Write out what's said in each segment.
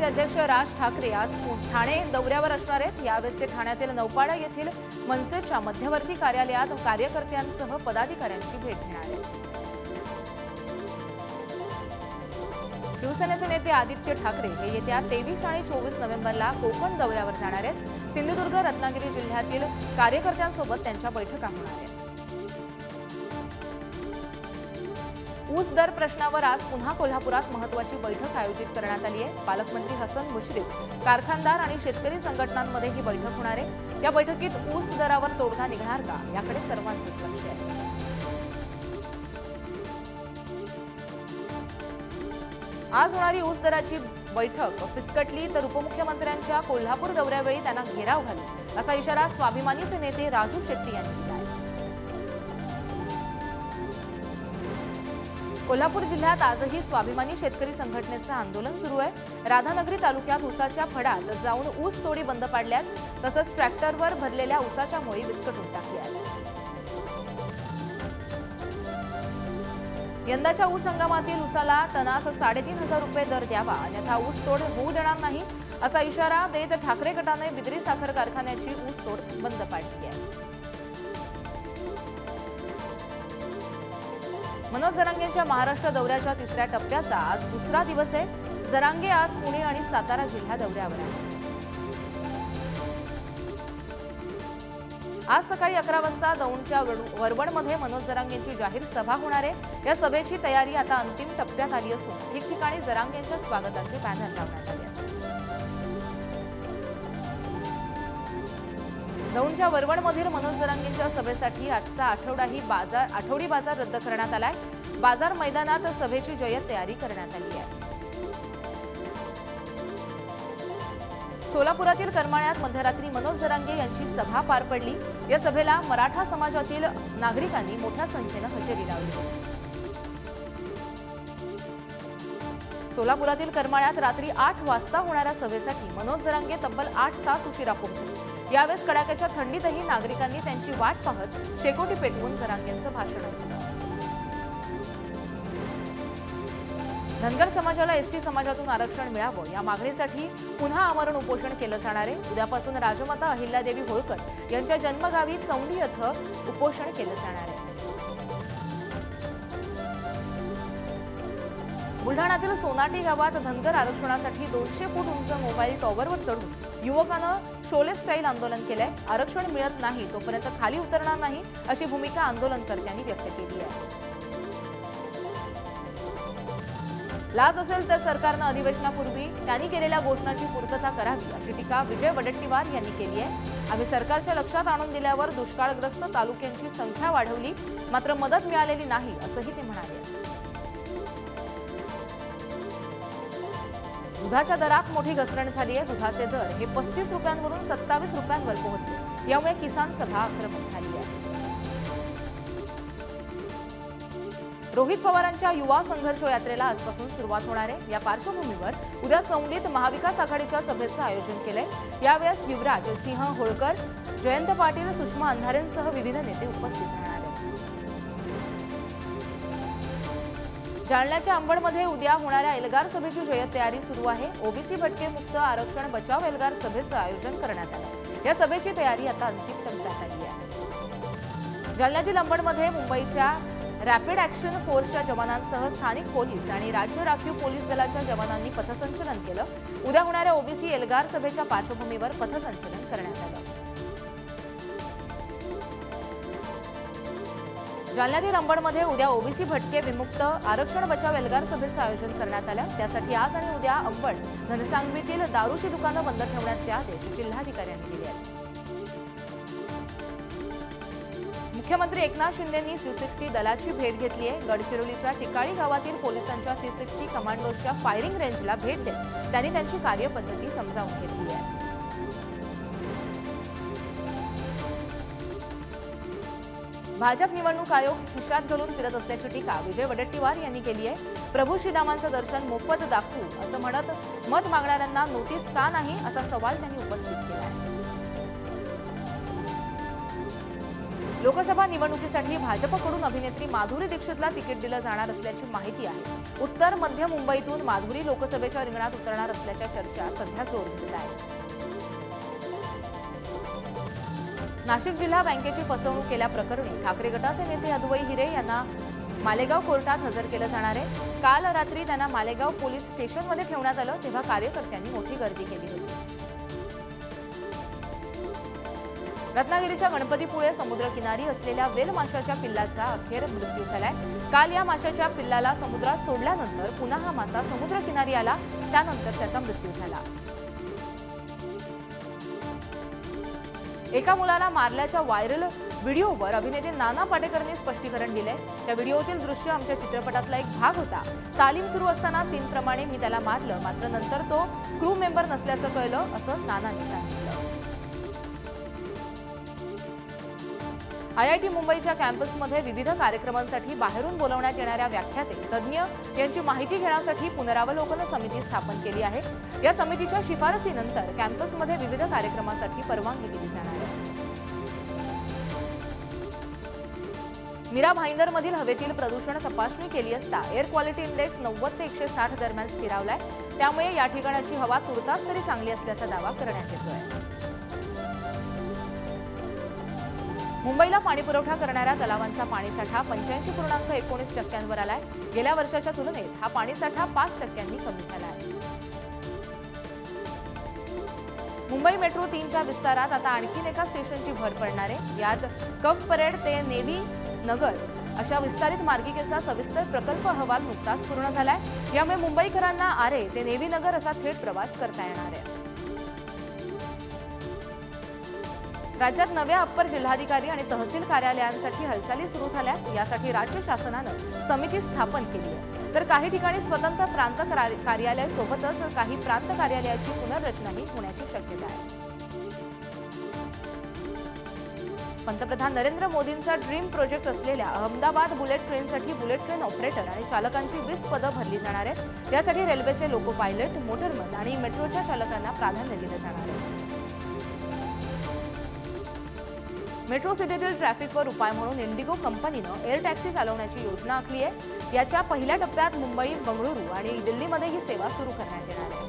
शिवसेनेचे अध्यक्ष राज ठाकरे आज ठाणे दौऱ्यावर असणार आहेत। यावेळी ते ठाण्यातील नौपाडा येथील मनसेच्या मध्यवर्ती कार्यालयात कार्यकर्त्यांसह पदाधिकाऱ्यांची भेट घेणार आहेत। शिवसेनेचे नेते आदित्य ठाकरे हे येत्या 23 आणि 24 नोव्हेंबरला कोकण दौऱ्यावर जाणार आहेत। सिंधुदुर्ग रत्नागिरी जिल्ह्यातील कार्यकर्त्यांसोबत त्यांच्या बैठका होणार आहेत। ऊस दर प्रश्नावर आज पुन्हा कोल्हापुरात महत्त्वाची बैठक आयोजित करण्यात आली आहे। पालकमंत्री हसन मुश्रीफ, कारखानदार आणि शेतकरी संघटनांमध्ये ही बैठक होणार आहे। या बैठकीत ऊस दरावर तोडगा निघणार का याकडे सर्वांचेच लक्ष आहे। आज होणारी ऊस दराची बैठक फिसकटली तर उपमुख्यमंत्र्यांच्या कोल्हापूर दौऱ्यावेळी त्यांना घेराव घालू असा इशारा स्वाभिमानीचे नेते राजू शेट्टी यांनी दिला आहे। कोल्हापूर जिल्ह्यात आजही स्वाभिमानी शेतकरी संघटनेचं आंदोलन सुरू आहे। राधानगरी तालुक्यात ऊसाच्या फडात जाऊन ऊस तोडी बंद पाडल्यात, तसंच ट्रॅक्टरवर भरलेल्या ऊसाच्या मोळी विस्कटून टाकल्या। यंदाच्या ऊस हंगामातील ऊसाला टनास 3,500 रुपये दर द्यावा, अन्यथा ऊस तोड होऊ देणार नाही असा इशारा देत ठाकरे गटाने बिदरी साखर कारखान्याची ऊस तोड बंद पाडली आहे। मनोज जरांगेंच्या महाराष्ट्र दौऱ्याच्या तिसऱ्या टप्प्याचा आज दुसरा दिवस आहे। जरांगे आज पुणे आणि सातारा जिल्हा दौऱ्यावर आहे। आज सकाळी 11 वाजता दौंडच्या वरवडमध्ये मनोज जरांगेंची जाहीर सभा होणार आहे। या सभेची तयारी आता अंतिम टप्प्यात आली असून ठिकठिकाणी जरांगेंच्या स्वागताचे बॅनर लावण्यात आले आहेत। दौंडच्या वरवडमधील मनोज जरांगेंच्या सभेसाठी आजचा आठवडी बाजार रद्द करण्यात आलाय। बाजार मैदानात सभेची जय्यत तयारी करण्यात आली आहे। सोलापुरातील करमाळ्यात मध्यरात्री मनोज जरांगे यांची सभा पार पडली। या सभेला मराठा समाजातील नागरिकांनी मोठ्या संख्येने हजेरी लावली। सोलापुरातील करमाळ्यात रात्री 8 वाजता होणाऱ्या सभेसाठी मनोज जरांगे तब्बल 8 तास उशिरा पोहोचले। यावेळेस कडाक्याच्या थंडीतही नागरिकांनी त्यांची वाट पाहत शेकोटी पेटवून जरांगेंचं भाषण ऐकलं। धनगर समाजाला एसटी समाजातून आरक्षण मिळावं या मागणीसाठी पुन्हा आमरण उपोषण केलं जाणार आहे। उद्यापासून राजमाता अहिल्यादेवी होळकर यांच्या जन्मगावी चौंडी येथे उपोषण केलं जाणार आहे। बुलढाण्यातील सोनाटी गावात धनगर आरक्षणासाठी 200 फूट उंच मोबाईल टॉवरवर चढून युवकानं शोले स्टाईल आंदोलन केलंय। आरक्षण मिळत नाही तोपर्यंत खाली उतरणार नाही अशी भूमिका आंदोलनकर्त्यांनी व्यक्त केली आहे। लाज असेल तर सरकारनं अधिवेशनापूर्वी त्यांनी केलेल्या घोषणाची पूर्तता करावी अशी टीका विजय वडेट्टीवार यांनी केली आहे। आम्ही सरकारच्या लक्षात आणून दिल्यावर दुष्काळग्रस्त तालुक्यांची संख्या वाढवली, मात्र मदत मिळालेली नाही असंही ते म्हणाले। दुधाच्या दरात मोठी घसरण झाली आहे। दुधाचे दर हे 35 रुपयांवरून 27 रुपयांवर पोहोचले। यामुळे किसान सभा आक्रमक झाली आहे। रोहित पवारांच्या युवा संघर्ष यात्रेला आजपासून सुरुवात होणार आहे। या पार्श्वभूमीवर उद्या चौंडीत महाविकास आघाडीच्या सभेचं आयोजन केलंय। यावेळेस युवराज सिंह होळकर, जयंत पाटील, सुषमा अंधारेंसह विविध नेते उपस्थित राहणार आहेत। जालन्याच्या अंबडमध्ये उद्या होणाऱ्या एल्गार सभेची जय्यत तयारी सुरू आहे। ओबीसी भटके मुक्त आरक्षण बचाव एल्गार सभेचं आयोजन करण्यात आलं। या सभेची तयारी आता अंतिम टप्प्यात आली आहे। जालन्यातील अंबडमध्ये मुंबईच्या रॅपिड ॲक्शन फोर्सच्या जवानांसह स्थानिक पोलीस आणि राज्य राखीव पोलीस दलाच्या जवानांनी पथसंचलन केलं। उद्या होणाऱ्या ओबीसी एल्गार सभेच्या पार्श्वभूमीवर पथसंचलन करण्यात आलं। जालन्यातील अंबडमध्ये उद्या ओबीसी भटके विमुक्त आरक्षण बचाव एल्गार सभेचं आयोजन करण्यात आलं। त्यासाठी आज आणि उद्या अंबड, धनसांगवीतील दारूची दुकानं बंद ठेवण्याचे आदेश जिल्हाधिकाऱ्यांनी दिले आहेत। मुख्यमंत्री एकनाथ शिंदेंनी C60 दलाची भेट घेतली आहे। गडचिरोलीच्या टिकाळी गावातील पोलिसांच्या C60 कमांडोजच्या फायरिंग रेंजला भेट देत त्यांनी त्यांची कार्यपद्धती समजावून घेतली आहे। भाजप निवडणूक आयोग खिशात घालून फिरत असल्याची टीका विजय वडेट्टीवार यांनी केली आहे। प्रभू श्रीरामांचं दर्शन मोफत दाखवू असं म्हणत मत मागणाऱ्यांना नोटीस का नाही असा सवाल त्यांनी उपस्थित केला आहे। लोकसभा निवडणुकीसाठी भाजपकडून अभिनेत्री माधुरी दीक्षितला तिकीट दिलं जाणार असल्याची माहिती आहे। उत्तर मध्य मुंबईतून माधुरी लोकसभेच्या रिंगणात उतरणार असल्याच्या चर्चा सध्या जोर धरत आहेत। नाशिक जिल्हा बँकेची फसवणूक केल्याप्रकरणी ठाकरे गटाचे नेते अद्वै हिरे यांना मालेगाव कोर्टात हजर केलं जाणार आहे। काल रात्री त्यांना मालेगाव पोलीस स्टेशनमध्ये ठेवण्यात आलं, तेव्हा कार्यकर्त्यांनी मोठी गर्दी केली होती। रत्नागिरीच्या गणपतीपुळे समुद्रकिनारी असलेल्या वेल माशाच्या पिल्लाचा अखेर मृत्यू झालाय। काल या माशाच्या पिल्लाला समुद्रात सोडल्यानंतर पुन्हा हा मासा समुद्रकिनारी आला, त्यानंतर त्याचा मृत्यू झाला। एका मुलाला मारल्याच्या व्हायरल व्हिडिओवर अभिनेते नाना पाटेकरने स्पष्टीकरण दिले। त्या व्हिडिओतील दृश्य आमच्या चित्रपटातला एक भाग होता। तालीम सुरू असताना सीनप्रमाणे मी त्याला मारलं, मात्र नंतर तो क्रू मेंबर नसल्याचं कळलं, असं नानांनी सांगितलं। IIT मुंबईच्या कॅम्पसमध्ये विविध कार्यक्रमांसाठी बाहेरून बोलवण्यात येणाऱ्या व्याख्याते तज्ज्ञ यांची माहिती घेण्यासाठी पुनरावलोकन समिती स्थापन केली आहे। या समितीच्या शिफारसीनंतर कॅम्पसमध्ये विविध कार्यक्रमासाठी परवानगी दिली जाणार आहे। मीरा भाईंदरमधील हवेतील प्रदूषण तपासणी केली असता एअर क्वालिटी इंडेक्स 90 ते 160 दरम्यान स्थिरावलाय। त्यामुळे या ठिकाणाची हवा तुर्तास तरी चांगली असल्याचा दावा करण्यात येतोय। मुंबईला पाणीपुरवठा करणाऱ्या तलावांचा पाणीसाठा 85.19% आलाय। गेल्या वर्षाच्या तुलनेत हा पाणीसाठा 5% कमी झाला आहे। मुंबई मेट्रो 3च्या विस्तारात आता आणखीन एका स्टेशनची भर पडणार आहे। यात कफ परेड ते नेव्ही नगर अशा विस्तारित मार्गिकेचा सविस्तर प्रकल्प अहवाल नुकताच पूर्ण झालाय। यामुळे मुंबईकरांना आरे ते नेव्ही नगर असा थेट प्रवास करता येणार आहे। राज्यात नव्या अप्पर जिल्हाधिकारी आणि तहसील कार्यालयांसाठी हालचाली सुरू झाल्या। यासाठी राज्य शासनानं समिती स्थापन केली आहे, तर काही ठिकाणी स्वतंत्र प्रांत कार्यालय सोबतच काही प्रांत कार्यालयाची पुनर्रचनाही होण्याची शक्यता आहे। पंतप्रधान नरेंद्र मोदींचा ड्रीम प्रोजेक्ट असलेल्या अहमदाबाद बुलेट ट्रेनसाठी बुलेट ट्रेन ऑपरेटर आणि चालकांची 20 पदं भरली जाणार आहेत। यासाठी रेल्वेचे लोको पायलट, मोटरमन आणि मेट्रोच्या चालकांना प्राधान्य दिलं जाणार आहे। मेट्रो सिटीतील ट्रॅफिकवर उपाय म्हणून इंडिगो कंपनीनं एअर टॅक्सी चालवण्याची योजना आखली आहे। याच्या पहिल्या टप्प्यात मुंबई, बंगळुरू आणि दिल्लीमध्ये ही सेवा सुरू करण्यात येणार आहे।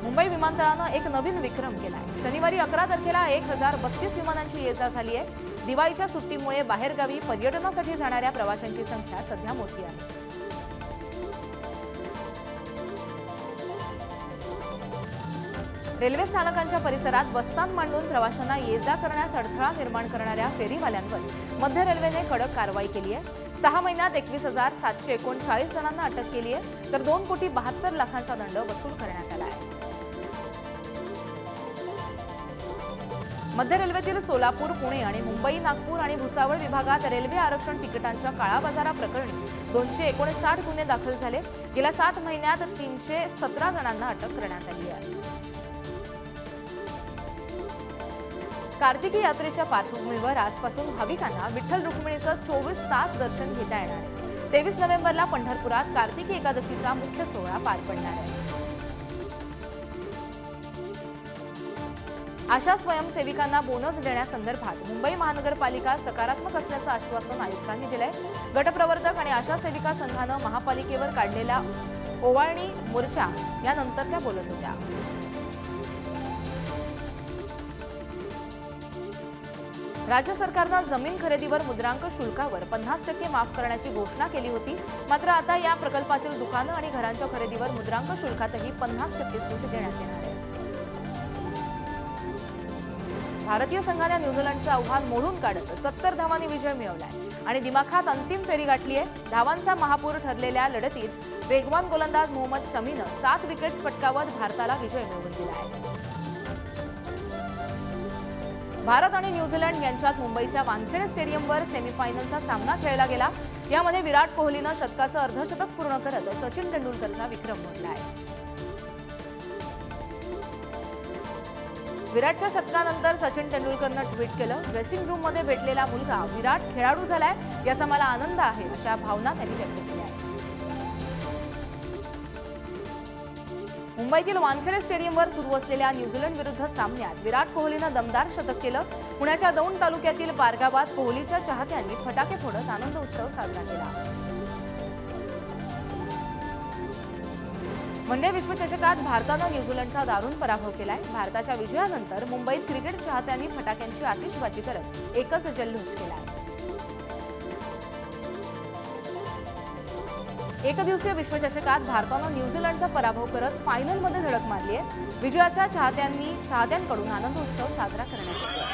मुंबई विमानतळानं एक नवीन विक्रम केलाय। शनिवारी 11 तारखेला 1032 विमानांची ये-जा झाली आहे। दिवाळीच्या सुट्टीमुळे बाहेरगावी पर्यटनासाठी जाणाऱ्या प्रवाशांची संख्या सध्या मोठी आहे। रेल्वे स्थानकांच्या परिसरात बसस्थान मांडून प्रवाशांना ये-जा करण्यास अडथळा निर्माण करणाऱ्या फेरीवाल्यांवर मध्य रेल्वेने कडक कारवाई केली आहे। 6 महिन्यात 21,739 जणांना अटक केली आहे, तर 2,72,00,00,000चा दंड वसूल करण्यात आला आहे। मध्य रेल्वेतील सोलापूर, पुणे आणि मुंबई, नागपूर आणि भुसावळ विभागात रेल्वे आरक्षण तिकिटांच्या काळाबाजाराप्रकरणी 259 गुन्हे दाखल झाले। गेल्या 7 महिन्यात 317 जणांना अटक करण्यात आली आहे। कार्तिकी यात्रेच्या पार्श्वभूमीवर आजपासून भाविकांना विठ्ठल रुक्मिणीचं 24 तास दर्शन घेता येणार आहे। 23 नोव्हेंबरला पंढरपुरात कार्तिकी एकादशीचा मुख्य सोहळा पार पडणार आहे। आशा स्वयंसेविकांना बोनस देण्यासंदर्भात मुंबई महानगरपालिका सकारात्मक असल्याचं आश्वासन आयुक्तांनी दिलंय। गटप्रवर्तक आणि आशा सेविका संघानं महापालिकेवर काढलेला ओवाळणी मोर्चा यानंतर त्या बोलत होत्या। राज्य सरकारनं जमीन खरेदीवर मुद्रांक शुल्कावर 50% माफ करण्याची घोषणा केली होती, मात्र आता या प्रकल्पातील दुकानं आणि घरांच्या खरेदीवर मुद्रांक शुल्कातही 50% सूट देण्यात येणार आहे। भारतीय संघाने न्यूझीलंडचं आव्हान मोडून काढत 70 धावांनी विजय मिळवलाय आणि दिमाखात अंतिम फेरी गाठली आहे। धावांचा महापूर ठरलेल्या लढतीत वेगवान गोलंदाज मोहम्मद शमीनं 7 विकेट्स पटकावत भारताला विजय मिळवून दिला आहे। भारत आणि न्यूझीलंड यांच्यात मुंबईच्या वानखेडे स्टेडियमवर सेमीफायनलचा सामना खेळला गेला। यामध्ये विराट कोहलीनं शतकाचं अर्धशतक पूर्ण करत सचिन तेंडुलकरचा विक्रम मोडला आहे। विराटच्या शतकानंतर सचिन तेंडुलकरनं ट्विट केलं, ड्रेसिंग रूममध्ये भेटलेला मुलगा विराट खेळाडू झालाय, याचा मला आनंद आहे, अशा भावना त्यांनी व्यक्त केल्या आहेत। मुंबईतील वानखेडे स्टेडियमवर सुरू असलेल्या न्यूझीलंड विरुद्ध सामन्यात विराट कोहलीनं दमदार शतक केलं. पुण्याच्या दौंड तालुक्यातील बारगावात कोहलीच्या चाहत्यांनी फटाके फोडत आनंद उत्सव साजरा केला. वनडे विश्वचषकात भारतानं न्यूझीलंडचा दारुण पराभव केलाय. भारताच्या विजयानंतर मुंबईत क्रिकेट चाहत्यांनी फटाक्यांची आतिषबाजी करत एकच जल्लोष केलाय. एकदिवसीय विश्वचषकात भारतानं न्यूझीलंडचा पराभव करत फायनलमध्ये धडक मारली आहे. विजयाच्या चाहत्यांकडून आनंद उत्सव साजरा करण्यात येतो.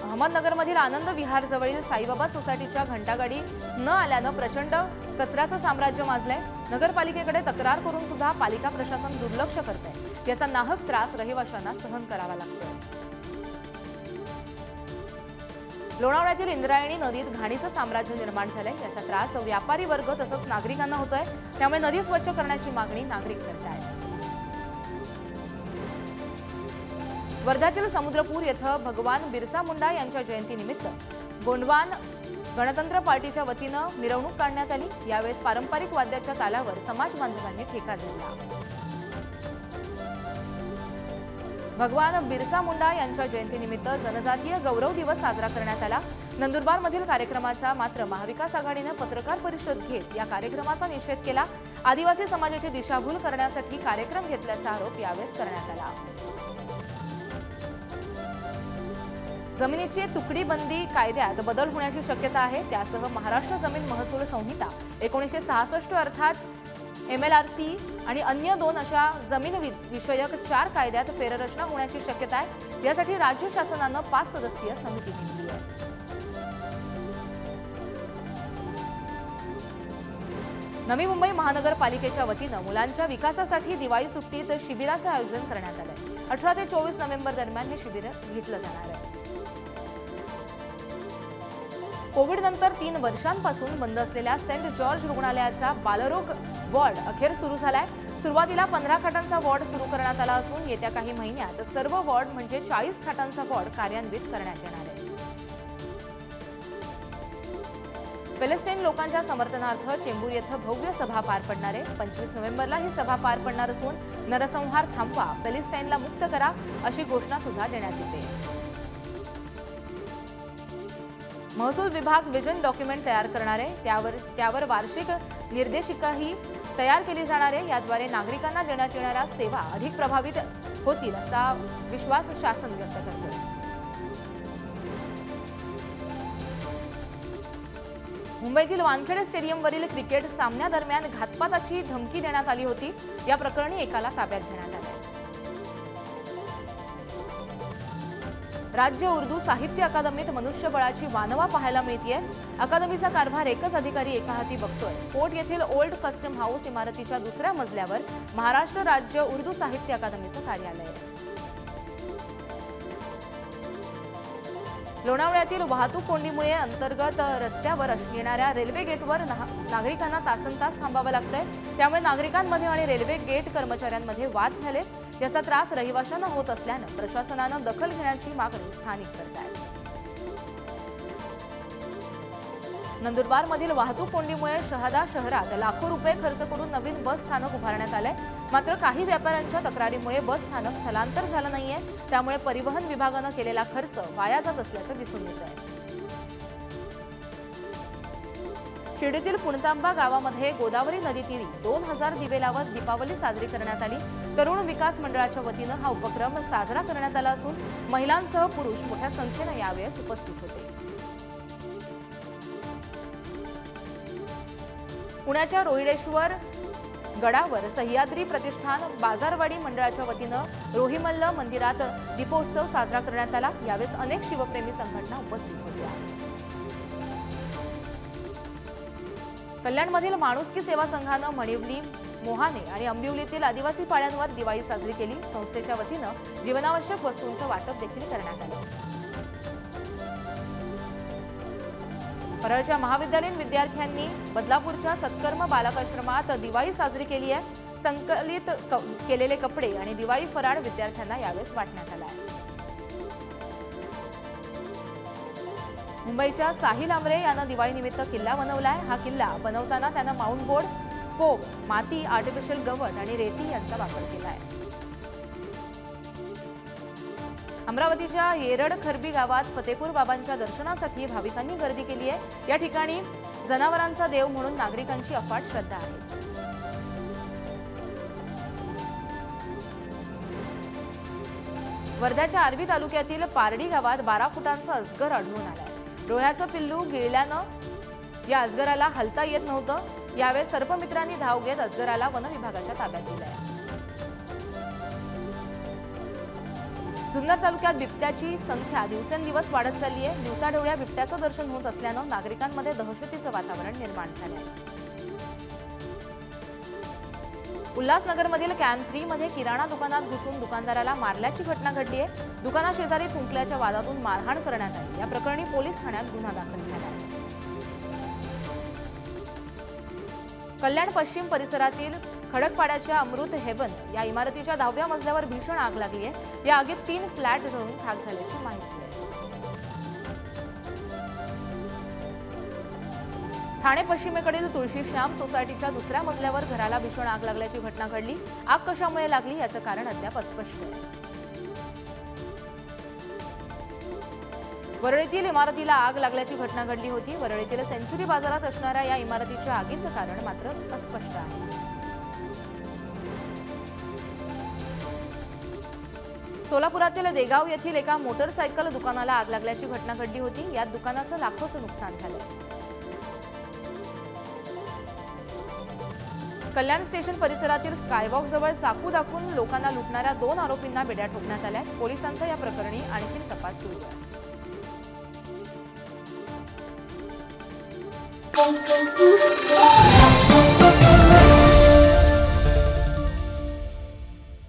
अहमदनगरमधील आनंद विहार जवळील साईबाबा सोसायटीच्या घंटागाडी न आल्यानं प्रचंड कचऱ्याचं साम्राज्य माजलंय. नगरपालिकेकडे तक्रार करून सुद्धा पालिका प्रशासन दुर्लक्ष करतंय. याचा नाहक त्रास रहिवाशांना सहन करावा लागतोय. लोणावळ्यातील इंद्रायणी नदीत घाणीचं साम्राज्य निर्माण झालंय. याचा त्रास व्यापारी वर्ग तसंच नागरिकांना होतोय. त्यामुळे नदी स्वच्छ करण्याची मागणी नागरिक करतायत. वर्ध्यातील समुद्रपूर येथे भगवान बिरसा मुंडा यांच्या जयंतीनिमित्त गोंडवान गणतंत्र पार्टीच्या वतीनं मिरवणूक काढण्यात आली. यावेळी पारंपरिक वाद्याच्या तालावर समाज बांधवांनी ठेका धरला. भगवान बिरसा मुंडा यांच्या जयंतीनिमित्त जनजातीय गौरव दिवस साजरा करण्यात आला. नंदुरबारमधील कार्यक्रमाचा मात्र महाविकास आघाडीनं पत्रकार परिषद घेत या कार्यक्रमाचा निषेध केला. आदिवासी समाजाची दिशाभूल करण्यासाठी कार्यक्रम घेतल्याचा आरोप यावेळी करण्यात आला. जमिनीची तुकडीबंदी कायद्यात बदल होण्याची शक्यता आहे. त्यासह महाराष्ट्र जमीन महसूल संहिता 1966 अर्थात MLRC आणि अन्य 2 अशा जमीन विषयक 4 कायद्यात फेररचना होण्याची शक्यता आहे. यासाठी राज्य शासनानं 5 सदस्यीय समिती नेमली आहे. नवी मुंबई महानगरपालिकेच्या वतीनं मुलांच्या विकासासाठी दिवाळी सुट्टीत शिबिराचं आयोजन करण्यात आलंय. 18 ते 24 नोव्हेंबर दरम्यान हे शिबिर घेतलं जाणार आहे. कोविडनंतर 3 वर्षांपासून बंद असलेल्या सेंट जॉर्ज रुग्णालयाचा बालरोग वॉर्ड अखेर सुरू झालाय. सुरुवातीला 15 खाटांचा वॉर्ड सुरू करण्यात आला असून येत्या काही महिन्यात सर्व वॉर्ड म्हणजे 40 खाटांचा वॉर्ड कार्यान्वित करण्यात येणार आहे. पॅलेस्टाईन लोकांच्या समर्थनार्थ चेंबूर येथे भव्य सभा पार पडणार आहे. 25 नोव्हेंबरला ही सभा पार पडणार असून नरसंहार थांबवा, पॅलेस्टाईनला मुक्त करा अशी घोषणा सुद्धा देण्यात येते. महसूल विभाग विजन डॉक्युमेंट तयार करणार आहे. त्यावर वार्षिक निर्देशिकाही तयार केली जाणार आहे. याद्वारे नागरिकांना देण्यात येणाऱ्या सेवा अधिक प्रभावित होतील असा विश्वास शासन व्यक्त करते. मुंबईतील वानखेडे स्टेडियमवरील क्रिकेट सामन्यादरम्यान घातपाताची धमकी देण्यात आली होती. या प्रकरणी एकाला ताब्यात घेण्यात आले. राज्य उर्दू साहित्य अकादमीत मनुष्यबळाची वानवा पाहायला मिळतेय. अकादमीचा कारभार एकच अधिकारी एका हाती बघतोय. फोर्ट येथील ओल्ड कस्टम हाऊस इमारतीच्या दुसऱ्या मजल्यावर महाराष्ट्र राज्य उर्दू साहित्य अकादमीचं कार्यालय आहे. लोणावळ्यातील वाहतूक कोंडीमुळे अंतर्गत रस्त्यावर येणाऱ्या रेल्वे गेटवर नागरिकांना तासनतास थांबावं लागतंय. त्यामुळे नागरिकांमध्ये आणि रेल्वे गेट कर्मचाऱ्यांमध्ये वाद झाले. याचा त्रास रहिवाशांना होत असल्यानं प्रशासनानं दखल घेण्याची मागणी स्थानिक करतायत. नंदुरबारमधील वाहतूक कोंडीमुळे शहादा शहरात लाखो रुपये खर्च करून नवीन बस स्थानक उभारण्यात आलंय. मात्र काही व्यापाऱ्यांच्या तक्रारीमुळे बस स्थानक स्थलांतर झालं नाहीये. त्यामुळे परिवहन विभागानं केलेला खर्च वाया जात असल्याचं दिसून येत आहे. शिर्डीतील पुणतांबा गावामध्ये गोदावरी नदीतीरी 2000 दिवे लावत दीपावली साजरी करण्यात आली. तरुण विकास मंडळाच्या वतीनं हा उपक्रम साजरा करण्यात आला असून महिलांसह पुरुष मोठ्या संख्येनं यावेळेस उपस्थित होते. पुण्याच्या रोहिडेश्वर गडावर सह्याद्री प्रतिष्ठान बाजारवाडी मंडळाच्या वतीनं रोहिमल्ल मंदिरात दीपोत्सव साजरा करण्यात आला. यावेळेस अनेक शिवप्रेमी संघटना उपस्थित होत्या. कल्याणमधील माणुसकी सेवा संघानं मणिवली, मोहाने आणि अंबिवलीतील आदिवासी पाड्यांवर दिवाळी साजरी केली. संस्थेच्या वतीनं जीवनावश्यक वस्तूंचं वाटप देखील करण्यात आलं. परळच्या महाविद्यालयीन विद्यार्थ्यांनी बदलापूरच्या सत्कर्म बालकाश्रमात दिवाळी साजरी केली आहे. संकलित केलेले कपडे आणि दिवाळी फराळ विद्यार्थ्यांना यावेळेस वाटण्यात आला आहे. मुंबईच्या साहिल आमरे यानं दिवाळीनिमित्त किल्ला बनवलाय। हा किल्ला बनवताना त्यानं माउंट बोर्ड, फोम, माती, आर्टिफिशियल गवत आणि रेती यांचा वापर केलाय। अमरावतीच्या येरड खरबी गावात फतेपूर बाबांच्या दर्शनासाठी भाविकांनी गर्दी केली आहे। या ठिकाणी जनावरांचा देव म्हणून नागरिकांची अफाट श्रद्धा आहे। वर्ध्याच्या आर्वी तालुक्यातील पारडी गावात 12 फुटांचा अजगर आढळून आलाय। डोळ्याचं पिल्लू गिळल्यानं या अजगराला हलता येत नव्हतं। यावेळी सर्पमित्रांनी धाव घेत अजगराला वन विभागाच्या ताब्यात दिलंय। जुन्नर तालुक्यात बिबट्याची संख्या दिवसेंदिवस वाढत चालली आहे। दिवसाढवळ्या बिबट्याचं दर्शन होत असल्यानं नागरिकांमध्ये दहशतीचं वातावरण निर्माण झालं आहे। उल्हासनगरमधील कॅम्प 3 मध्ये किराणा दुकानात घुसून दुकानदाराला मारल्याची घटना घडली आहे। दुकानाशेजारी थुंकल्याच्या वादातून मारहाण करण्यात आली। या प्रकरणी पोलीस ठाण्यात गुन्हा दाखल झाला आहे। कल्याण पश्चिम परिसरातील खडकपाड्याच्या अमृत हेवन या इमारतीच्या 10व्या मजल्यावर भीषण आग लागली आहे। या आगीत 3 फ्लॅट जळून खाक झाल्याची माहिती आहे। ठाणे पश्चिमेकडील तुळशीश्याम सोसायटीच्या 2ऱ्या मजल्यावर घराला भीषण आग लागल्याची घटना घडली। आग कशामुळे लागली याचं कारण अद्याप अस्पष्ट आहे। वरळीतील इमारतीला आग लागल्याची घटना घडली होती। वरळीतील सेंचुरी बाजारात असणाऱ्या या इमारतीच्या आगीचं कारण मात्र अस्पष्ट आहे। सोलापुरातील देगाव येथील एका मोटरसायकल दुकानाला आग लागल्याची घटना घडली होती। यात दुकानाचं लाखोचं नुकसान झालं। कल्याण स्टेशन परिसरातील स्कायवॉक जवळ चाकू दाखवून लोकांना लुटणाऱ्या 2 आरोपींना बेड्या ठोकण्यात आल्या। पोलिसांचा या प्रकरणी आणखी तपास सुरू आहे।